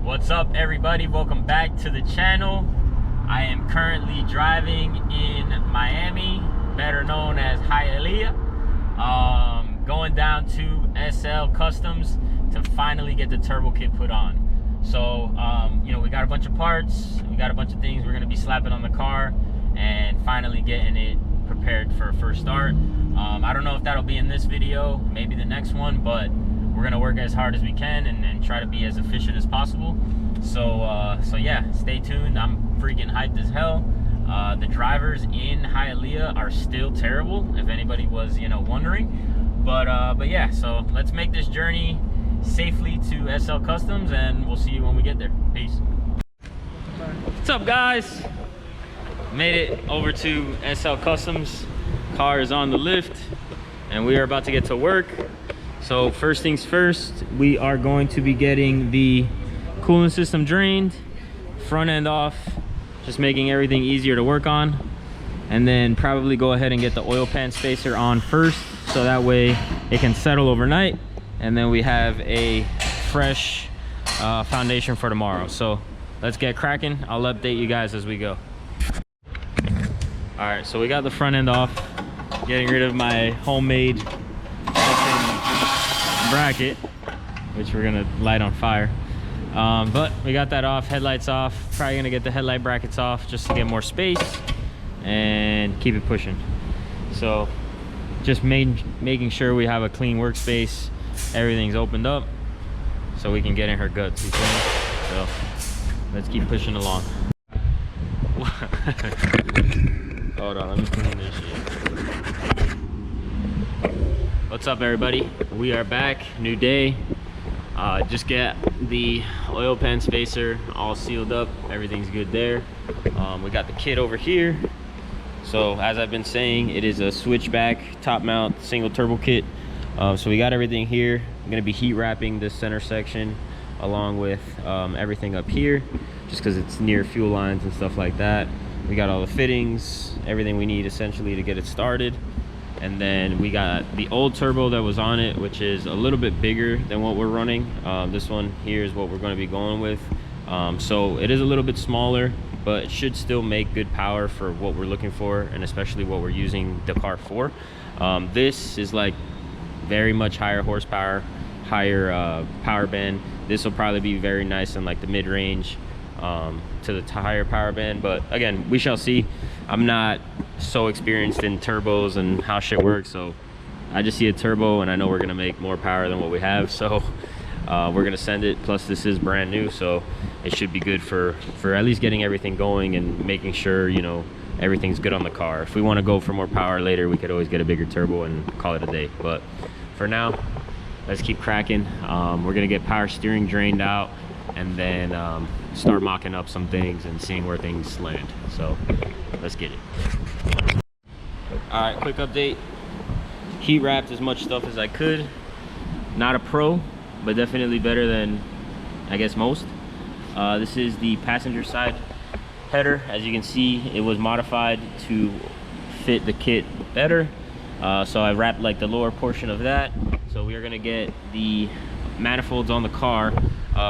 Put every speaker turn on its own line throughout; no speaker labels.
What's up, everybody? Welcome back to the channel. I am currently driving in Miami, better known as Hialeah, going down to SL Customs to finally get the turbo kit put on. So you know, we got a bunch of parts, we got a bunch of things we're going to be slapping on the car and finally getting it prepared for a first start. I don't know if that'll be in this video, maybe the next one, but we're gonna work as hard as we can and try to be as efficient as possible. So yeah, stay tuned. I'm freaking hyped as hell. The drivers in Hialeah are still terrible, if anybody was, you know, wondering. But yeah, so let's make this journey safely to SL Customs, and we'll see you when we get there. Peace. What's up, guys? Made it over to SL Customs. Car is on the lift, and we are about to get to work. So first things first, we are going to be getting the coolant system drained, front end off, just making everything easier to work on, and then probably go ahead and get the oil pan spacer on first, so that way it can settle overnight, and then we have a fresh foundation for tomorrow. So let's get cracking. I'll update you guys as we go. All right, so we got the front end off, getting rid of my homemade bracket, which we're gonna light on fire. But we got that off, headlights off. Probably gonna get the headlight brackets off just to get more space and keep it pushing. So just making sure we have a clean workspace, everything's opened up so we can get in her guts. You feel me? So let's keep pushing along. Hold on, let me clean this shit. What's up, everybody? We are back, new day. Just get the oil pan spacer all sealed up, everything's good there. We got the kit over here. So as I've been saying, it is a switchback top mount single turbo kit. So we got everything here. I'm gonna be heat wrapping this center section along with everything up here, just because it's near fuel lines and stuff like that. We got all the fittings, everything we need essentially to get it started. And then we got the old turbo that was on it, which is a little bit bigger than what we're running. This one here is what we're going to be going with. So it is a little bit smaller, but it should still make good power for what we're looking for, and especially what we're using the car for. This is like very much higher horsepower, higher power band. This will probably be very nice in like the mid-range to the higher power band, but again, we shall see. I'm not so experienced in turbos and how shit works, so I just see a turbo and I know we're gonna make more power than what we have, so we're gonna send it. Plus this is brand new, so it should be good for at least getting everything going and making sure, you know, everything's good on the car. If we want to go for more power later, we could always get a bigger turbo and call it a day, but for now, let's keep cracking. We're gonna get power steering drained out, and then start mocking up some things and seeing where things land. So let's get it. All right, quick update. Heat wrapped as much stuff as I could. Not a pro, but definitely better than I guess most. This is the passenger side header. As you can see, it was modified to fit the kit better. So I wrapped like the lower portion of that. So we are gonna get the manifolds on the car.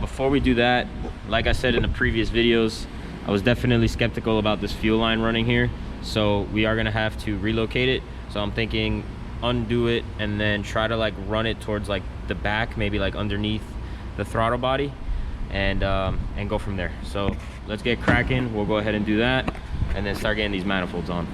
Before we do that, like I said in the previous videos, I was definitely skeptical about this fuel line running here, so we are gonna have to relocate it. So I'm thinking undo it and then try to like run it towards like the back, maybe like underneath the throttle body, and go from there. So let's get cracking. We'll go ahead and do that and then start getting these manifolds on.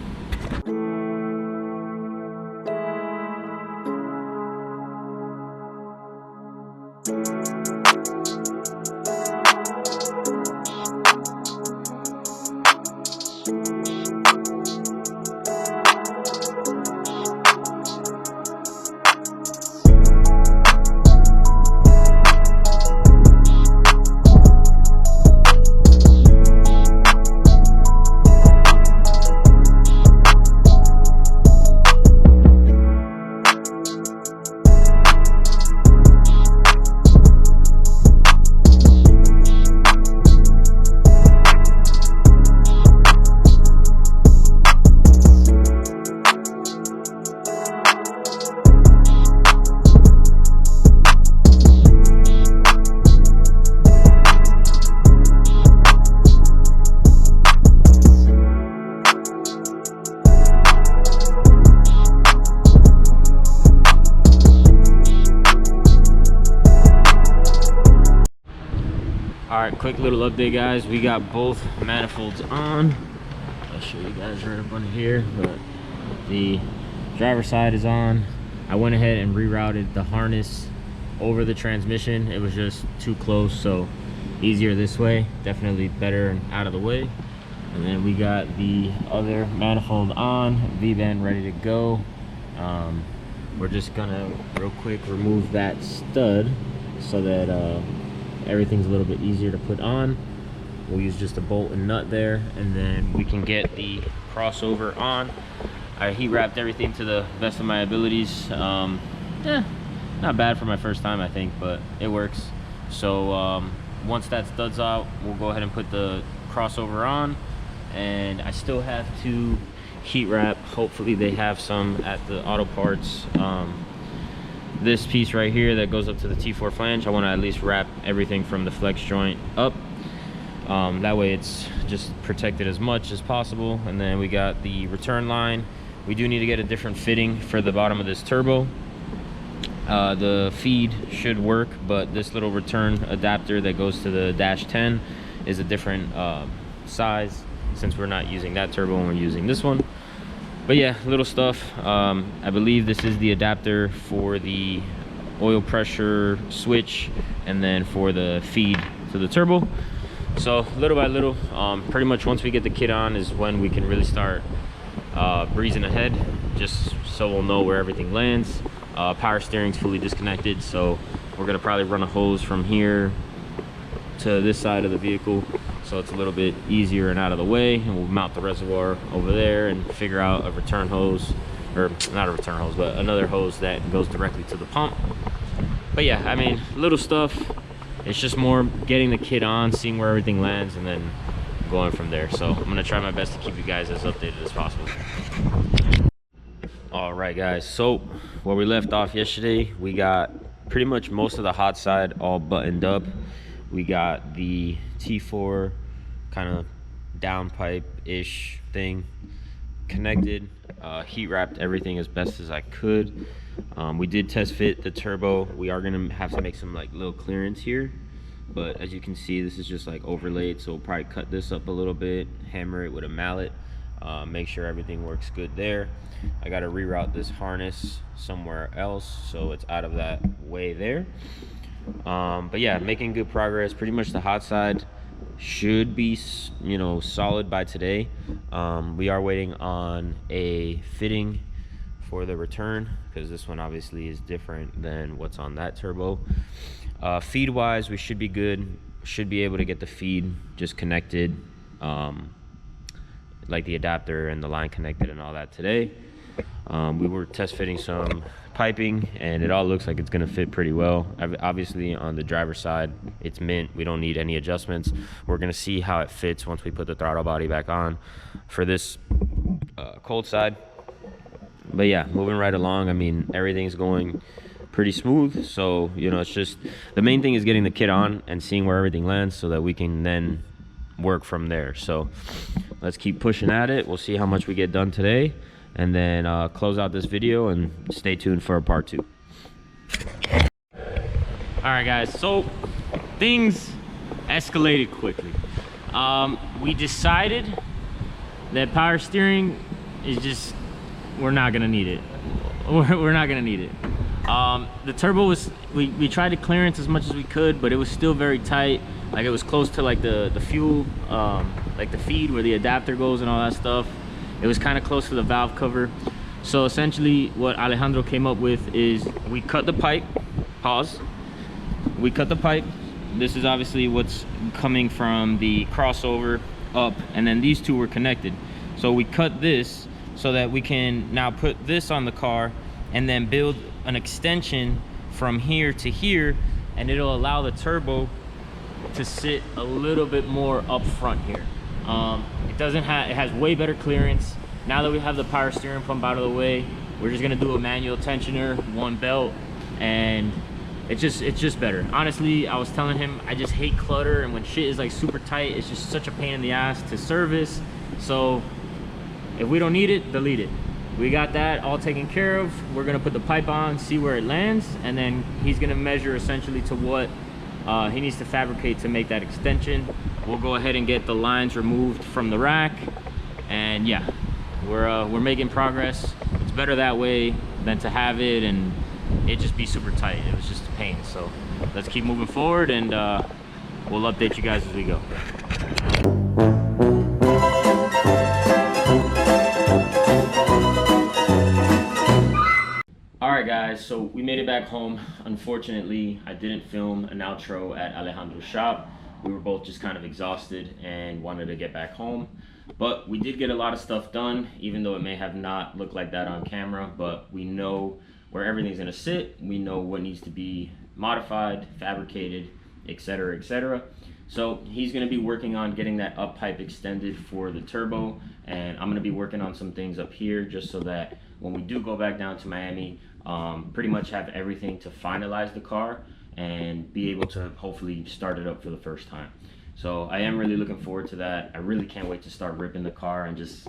All right, quick little update, guys. We got both manifolds on. I'll show you guys right up under here, but the driver's side is on. I went ahead and rerouted the harness over the transmission. It was just too close, so easier this way. Definitely better and out of the way. And then we got the other manifold on, V-band ready to go. We're just gonna real quick remove that stud so that everything's a little bit easier to put on. We'll use just a bolt and nut there, and then we can get the crossover on. I heat wrapped everything to the best of my abilities. Not bad for my first time, I think, but it works. So once that stud's out, we'll go ahead and put the crossover on, and I still have to heat wrap. Hopefully they have some at the auto parts. This piece right here that goes up to the T4 flange, I want to at least wrap everything from the flex joint up. That way it's just protected as much as possible. And then we got the return line. We do need to get a different fitting for the bottom of this turbo. The feed should work, but this little return adapter that goes to the dash 10 is a different size, since we're not using that turbo and we're using this one. But yeah, little stuff. I believe this is the adapter for the oil pressure switch, and then for the feed to the turbo. So little by little, pretty much once we get the kit on is when we can really start breezing ahead, just so we'll know where everything lands. Power steering's fully disconnected, so we're gonna probably run a hose from here to this side of the vehicle, so it's a little bit easier and out of the way. And we'll mount the reservoir over there and figure out a return hose, or not a return hose, but another hose that goes directly to the pump. But yeah, I mean, little stuff. It's just more getting the kit on, seeing where everything lands, and then going from there. So I'm gonna try my best to keep you guys as updated as possible. All right, guys, so where we left off yesterday, we got pretty much most of the hot side all buttoned up. We got the T4 kind of downpipe-ish thing connected. Heat wrapped everything as best as I could. We did test fit the turbo. We are gonna have to make some like little clearance here, but as you can see, this is just like overlaid, so we'll probably cut this up a little bit, hammer it with a mallet, make sure everything works good there. I got to reroute this harness somewhere else so it's out of that way there. But yeah, making good progress. Pretty much the hot side should be, you know, solid by today. We are waiting on a fitting for the return, because this one obviously is different than what's on that turbo. Feed wise, we should be good. Should be able to get the feed just connected, like the adapter and the line connected and all that today. We were test fitting some piping, and it all looks like it's going to fit pretty well. Obviously on the driver's side, it's mint. We don't need any adjustments. We're going to see how it fits once we put the throttle body back on for this cold side. But yeah, moving right along. I mean, everything's going pretty smooth. So, you know, it's just, the main thing is getting the kit on and seeing where everything lands so that we can then work from there. So let's keep pushing at it. We'll see how much we get done today, and then close out this video and stay tuned for a part 2. All right, guys, so things escalated quickly. We decided that power steering is just, we're not gonna need it. We're not gonna need it. The turbo was, we tried to clearance as much as we could, but it was still very tight. Like, it was close to like the fuel, like the feed where the adapter goes and all that stuff. It was kind of close to the valve cover. So essentially what Alejandro came up with is we cut the pipe, pause. We cut the pipe. This is obviously what's coming from the crossover up, and then these two were connected. So we cut this so that we can now put this on the car and then build an extension from here to here, and it'll allow the turbo to sit a little bit more up front here. It has way better clearance. Now that we have the power steering pump out of the way, we're just gonna do a manual tensioner, one belt, and it's just better. Honestly, I was telling him, I just hate clutter, and when shit is like super tight, it's just such a pain in the ass to service. So if we don't need it, delete it. We got that all taken care of. We're gonna put the pipe on, see where it lands, and then he's gonna measure essentially to what He needs to fabricate to make that extension. We'll go ahead and get the lines removed from the rack, and yeah, we're making progress. It's better that way than to have it and it just be super tight. It was just a pain. So let's keep moving forward, and we'll update you guys as we go. Alright guys, so we made it back home. Unfortunately, I didn't film an outro at Alejandro's shop. We were both just kind of exhausted and wanted to get back home. But we did get a lot of stuff done, even though it may have not looked like that on camera. But we know where everything's going to sit. We know what needs to be modified, fabricated, etc., etc. So he's going to be working on getting that up pipe extended for the turbo. And I'm going to be working on some things up here just so that when we do go back down to Miami, pretty much have everything to finalize the car and be able to hopefully start it up for the first time. So I am really looking forward to that. I really can't wait to start ripping the car and just,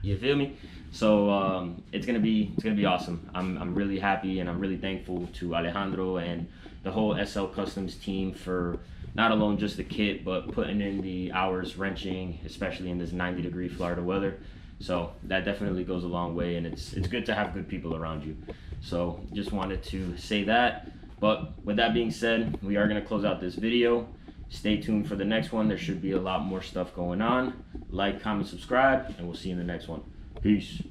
you feel me? So it's gonna be awesome. I'm really happy, and I'm really thankful to Alejandro and the whole SL Customs team for not alone just the kit, but putting in the hours wrenching, especially in this 90-degree Florida weather. So that definitely goes a long way, and it's good to have good people around you. So just wanted to say that. But with that being said, we are going to close out this video. Stay tuned for the next one. There should be a lot more stuff going on. Like, comment, subscribe, and we'll see you in the next one. Peace.